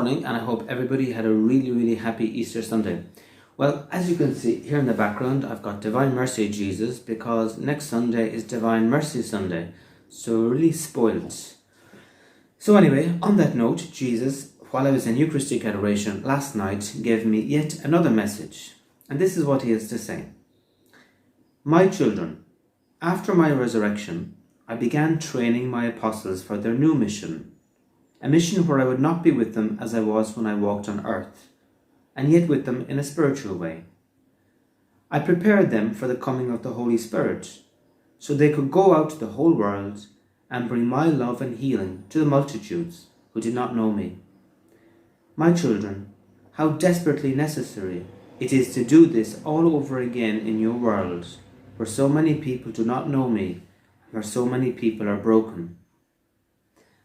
morning, and I hope everybody had a really happy Easter Sunday. Well, as you can see here in the background, I've got Divine Mercy Jesus, because next Sunday is Divine Mercy Sunday, so we're really spoiled. So anyway, on that note, Jesus, while I was in Eucharistic adoration last night, gave me yet another message, and this is what he has to say. My children, after my resurrection, I began training my apostles for their new mission, a mission where I would not be with them as I was when I walked on earth, and yet with them in a spiritual way. I prepared them for the coming of the Holy Spirit, so they could go out to the whole world and bring my love and healing to the multitudes who did not know me. My children, how desperately necessary it is to do this all over again in your world, where so many people do not know me, and where so many people are broken.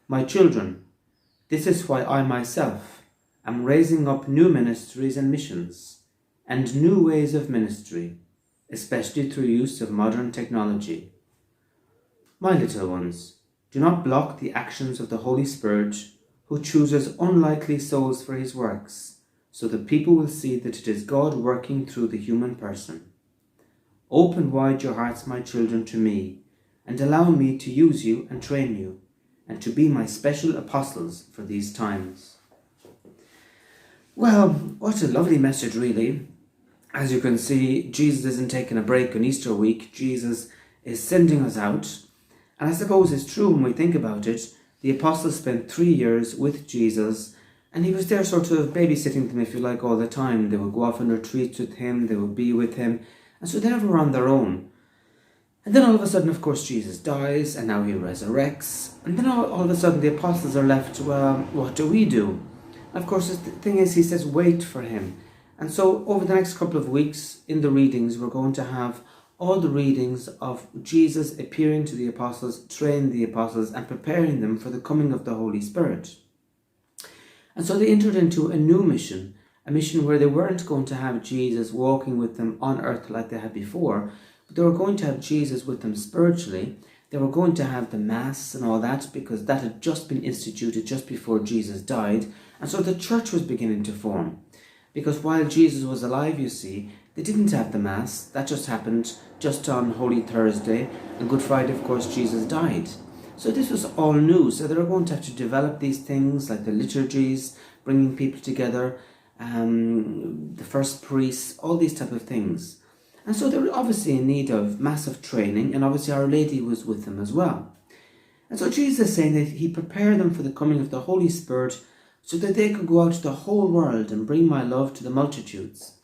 My children, this is why I myself am raising up new ministries and missions, and new ways of ministry, especially through use of modern technology. My little ones, do not block the actions of the Holy Spirit, who chooses unlikely souls for his works, so that people will see that it is God working through the human person. Open wide your hearts, my children, to me, and allow me to use you and train you, and to be my special apostles for these times. Well, what a lovely message, really. As you can see, Jesus isn't taking a break on Easter week. Jesus is sending us out. And I suppose it's true when we think about it. The apostles spent 3 years with Jesus, and he was there sort of babysitting them, if you like, all the time. They would go off on retreats with him, they would be with him, and so they never were on their own. And then all of a sudden, of course, Jesus dies, and now he resurrects. And then all of a sudden, the apostles are left, well, what do we do? And of course, the thing is, he says, wait for him. And so over the next couple of weeks in the readings, we're going to have all the readings of Jesus appearing to the apostles, training the apostles, and preparing them for the coming of the Holy Spirit. And so they entered into a new mission, a mission where they weren't going to have Jesus walking with them on earth like they had before, but they were going to have Jesus with them spiritually. They were going to have the Mass and all that, because that had just been instituted just before Jesus died. And so the church was beginning to form. Because while Jesus was alive, you see, they didn't have the Mass. That just happened just on Holy Thursday. And Good Friday, of course, Jesus died. So this was all new. So they were going to have to develop these things like the liturgies, bringing people together, the first priests, all these type of things. And so they were obviously in need of massive training, and obviously Our Lady was with them as well. And so Jesus is saying that he prepared them for the coming of the Holy Spirit so that they could go out to the whole world and bring my love to the multitudes.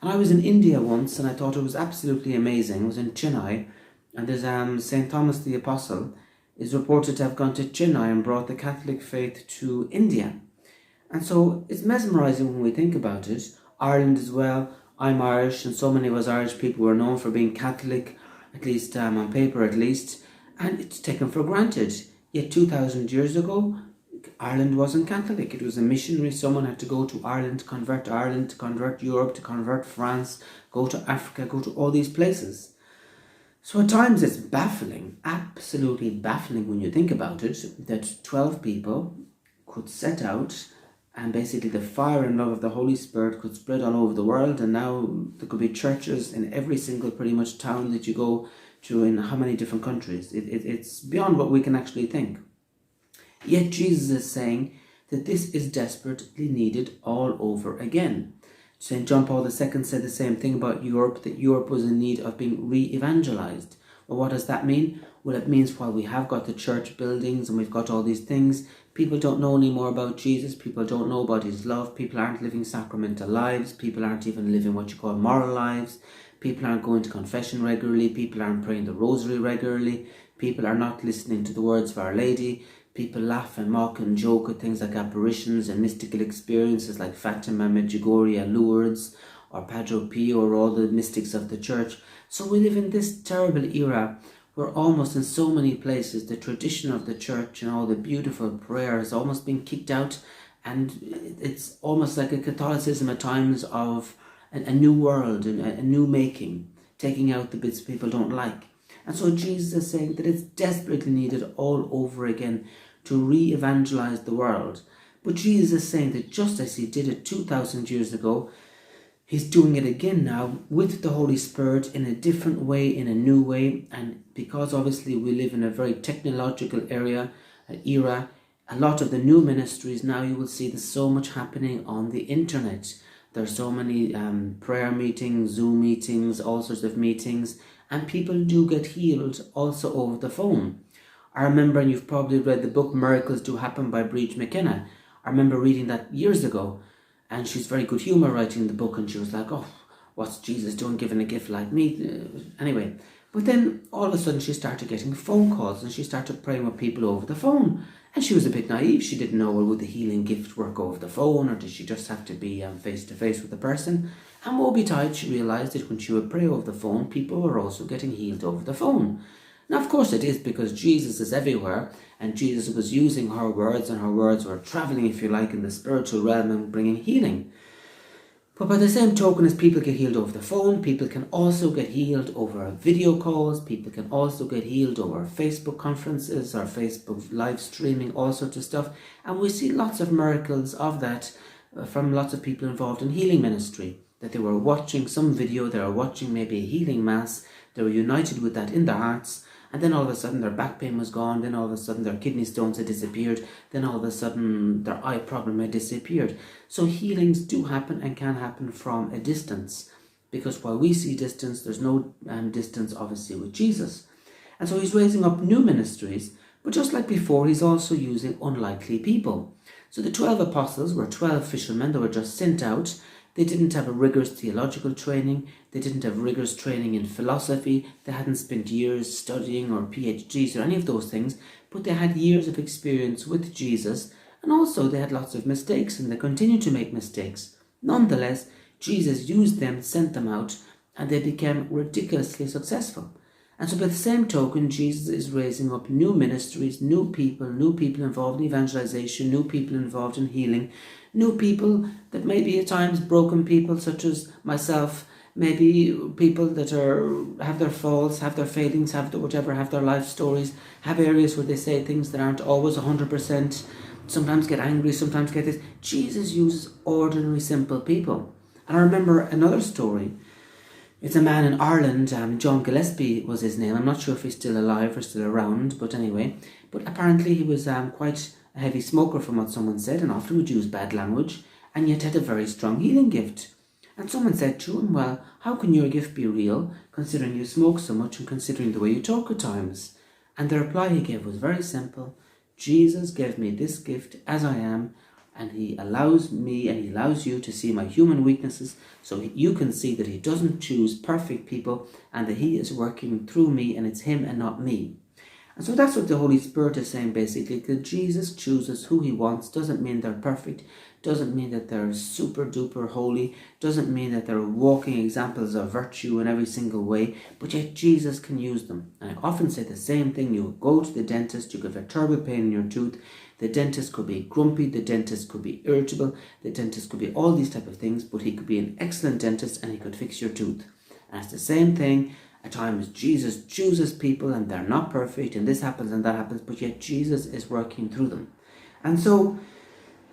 And I was in India once, and I thought it was absolutely amazing. I was in Chennai, and there's St. Thomas the Apostle is reported to have gone to Chennai and brought the Catholic faith to India. And so it's mesmerising when we think about it. Ireland as well. I'm Irish, and so many of us Irish people were known for being Catholic, at least on paper at least, and it's taken for granted. Yet 2,000 years ago, Ireland wasn't Catholic. It was a missionary. Someone had to go to Ireland, to convert Europe, to convert France, go to Africa, go to all these places. So at times it's baffling, absolutely baffling when you think about it, that 12 people could set out, and basically the fire and love of the Holy Spirit could spread all over the world, and now there could be churches in every single pretty much town that you go to in how many different countries. It's beyond what we can actually think. Yet Jesus is saying that this is desperately needed all over again. St. John Paul II said the same thing about Europe, that Europe was in need of being re-evangelized. Well, what does that mean? Well, it means while we have got the church buildings and we've got all these things, people don't know any more about Jesus. People don't know about his love. People aren't living sacramental lives. People aren't even living what you call moral lives. People aren't going to confession regularly. People aren't praying the rosary regularly. People are not listening to the words of Our Lady. People laugh and mock and joke at things like apparitions and mystical experiences like Fatima, Medjugorje, Lourdes, or Padre Pio, or all the mystics of the church. So we live in this terrible era where almost in so many places the tradition of the church and all the beautiful prayer has almost been kicked out, and it's almost like a Catholicism at times of a new world and a new making, taking out the bits people don't like. And so Jesus is saying that it's desperately needed all over again to re-evangelize the world, But Jesus is saying that just as he did it 2,000 years ago, he's doing it again now with the Holy Spirit in a different way, in a new way. And because obviously we live in a very technological era, a lot of the new ministries now, you will see there's so much happening on the internet. There's so many prayer meetings, Zoom meetings, all sorts of meetings, and people do get healed also over the phone. I remember, and you've probably read the book Miracles Do Happen by Breach McKenna. I remember reading that years ago, and she's very good humour writing the book, and she was like, oh, what's Jesus doing giving a gift like me? Anyway, but then all of a sudden she started getting phone calls, and she started praying with people over the phone. And she was a bit naive. She didn't know, well, would the healing gift work over the phone, or did she just have to be face-to-face with the person? And woe betide, she realised that when she would pray over the phone, people were also getting healed over the phone. Now, of course, it is because Jesus is everywhere, and Jesus was using her words, and her words were travelling, if you like, in the spiritual realm and bringing healing. But by the same token as people get healed over the phone, people can also get healed over video calls, people can also get healed over Facebook conferences or Facebook live streaming, all sorts of stuff. And we see lots of miracles of that from lots of people involved in healing ministry, that they were watching some video, they were watching maybe a healing mass, they were united with that in their hearts, and then all of a sudden their back pain was gone, then all of a sudden their kidney stones had disappeared, then all of a sudden their eye problem had disappeared. So healings do happen and can happen from a distance, because while we see distance, there's no distance obviously with Jesus. And so he's raising up new ministries, but just like before, he's also using unlikely people. So the 12 apostles were 12 fishermen that were just sent out. They didn't have a rigorous theological training. They didn't have rigorous training in philosophy. They hadn't spent years studying or PhDs or any of those things, but they had years of experience with Jesus, and also they had lots of mistakes, and they continued to make mistakes. Nonetheless, Jesus used them, sent them out, and they became ridiculously successful. And so by the same token, Jesus is raising up new ministries, new people involved in evangelization, new people involved in healing, new people that may be at times broken people such as myself, maybe people that have their faults, have their failings, have their life stories, have areas where they say things that aren't always 100%, sometimes get angry, sometimes get this. Jesus uses ordinary, simple people. And I remember another story. It's a man in Ireland, John Gillespie was his name. I'm not sure if he's still alive or still around, but anyway. But apparently he was quite a heavy smoker from what someone said, and often would use bad language, and yet had a very strong healing gift. And someone said to him, well, how can your gift be real, considering you smoke so much and considering the way you talk at times? And the reply he gave was very simple. Jesus gave me this gift as I am, and he allows me and he allows you to see my human weaknesses, so you can see that he doesn't choose perfect people, and that he is working through me, and it's him and not me. And so that's what the Holy Spirit is saying, basically, that Jesus chooses who he wants. Doesn't mean they're perfect, doesn't mean that they're super duper holy, doesn't mean that they're walking examples of virtue in every single way, but yet Jesus can use them. And I often say the same thing. You go to the dentist, you get a terrible pain in your tooth. The dentist could be grumpy, the dentist could be irritable, the dentist could be all these type of things, but he could be an excellent dentist and he could fix your tooth. And it's the same thing. At times Jesus chooses people and they're not perfect, and this happens and that happens, but yet Jesus is working through them. And so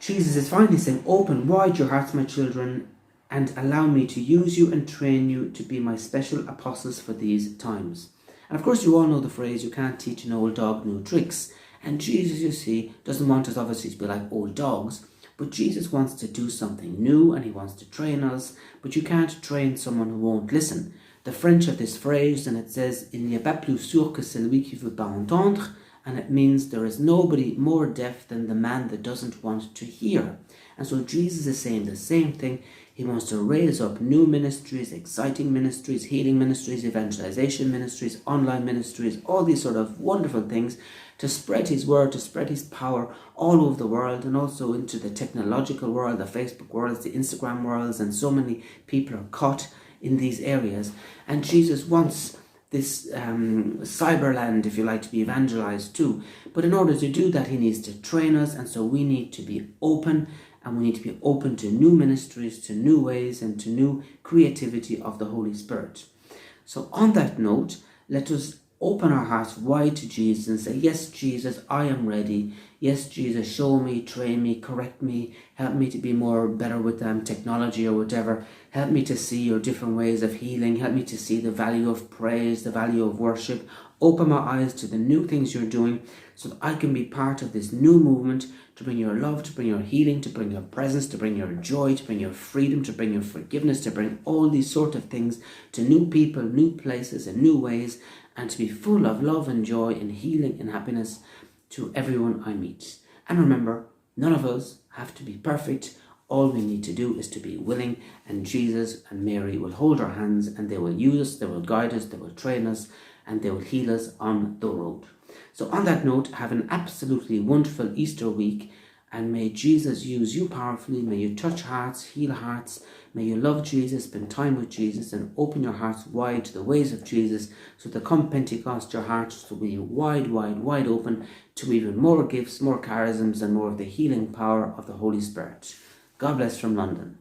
Jesus is finally saying, open wide your hearts, my children, and allow me to use you and train you to be my special apostles for these times. And of course you all know the phrase, you can't teach an old dog new tricks. And Jesus, you see, doesn't want us obviously to be like old dogs, but Jesus wants to do something new and he wants to train us, but you can't train someone who won't listen. The French have this phrase, and it says, Il n'y a pas plus sourd que celui qui veut pas entendre, and it means there is nobody more deaf than the man that doesn't want to hear. And so Jesus is saying the same thing. He wants to raise up new ministries, exciting ministries, healing ministries, evangelization ministries, online ministries, all these sort of wonderful things, to spread his word, to spread his power all over the world, and also into the technological world, the Facebook worlds, the Instagram worlds, and so many people are caught in these areas. And Jesus wants this cyberland, if you like, to be evangelized too. But in order to do that, he needs to train us, and so we need to be open, and we need to be open to new ministries, to new ways, and to new creativity of the Holy Spirit. So on that note, let us open our hearts wide to Jesus and say, yes, Jesus, I am ready. Yes, Jesus, show me, train me, correct me, help me to be better with technology or whatever. Help me to see your different ways of healing. Help me to see the value of praise, the value of worship. Open my eyes to the new things you're doing so that I can be part of this new movement to bring your love, to bring your healing, to bring your presence, to bring your joy, to bring your freedom, to bring your forgiveness, to bring all these sort of things to new people, new places, and new ways, and to be full of love and joy and healing and happiness to everyone I meet. And remember, none of us have to be perfect. All we need to do is to be willing, and Jesus and Mary will hold our hands, and they will use us, they will guide us, they will train us, and they will heal us on the road. So on that note, have an absolutely wonderful Easter week, and may Jesus use you powerfully. May you touch hearts, heal hearts. May you love Jesus, spend time with Jesus, and open your hearts wide to the ways of Jesus, so that come Pentecost, your hearts will be wide open to even more gifts, more charisms, and more of the healing power of the Holy Spirit. God bless from London.